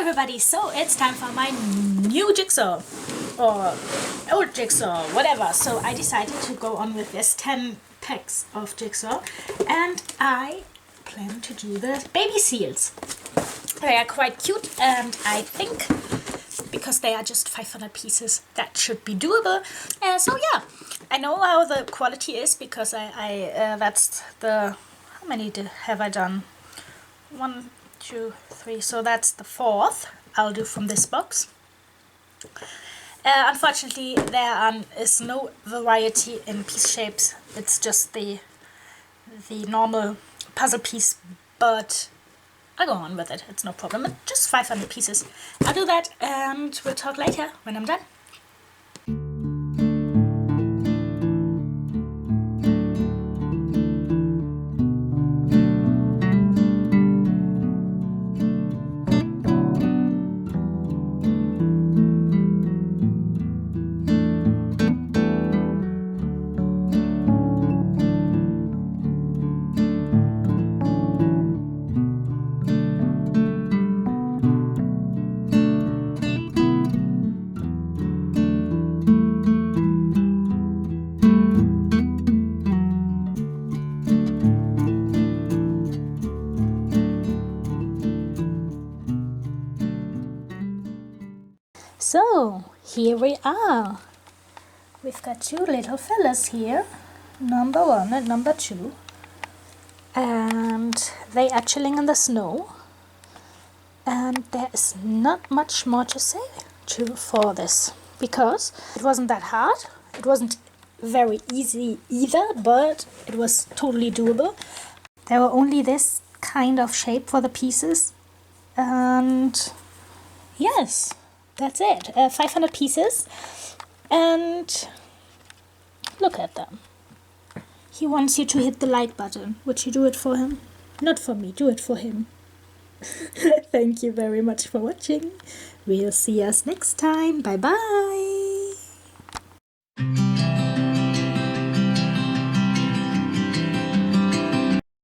everybody, so it's time for my new jigsaw or old jigsaw, whatever. So I decided to go on with this 10 packs of jigsaw, and I plan to do the baby seals. They are quite cute, and I think because they are just 500 pieces, that should be doable. So yeah, I know how the quality is because that's the, how many have I done? 1, 2, 3, so that's the 4th I'll do from this box. Unfortunately, there is no variety in piece shapes. It's just the normal puzzle piece, but I'll go on with it. It's no problem. It's just 500 pieces. I'll do that, and we'll talk later when I'm done. So, here we are. We've got 2 little fellas here, number 1 and number 2. And they are chilling in the snow. And there is not much more to say for this, because it wasn't that hard. It wasn't very easy either, but it was totally doable. There were only this kind of shape for the pieces. And yes. That's it, 500 pieces, and look at them. He wants you to hit the like button. Would you do it for him? Not for me, do it for him. Thank you very much for watching. We'll see us next time. Bye bye.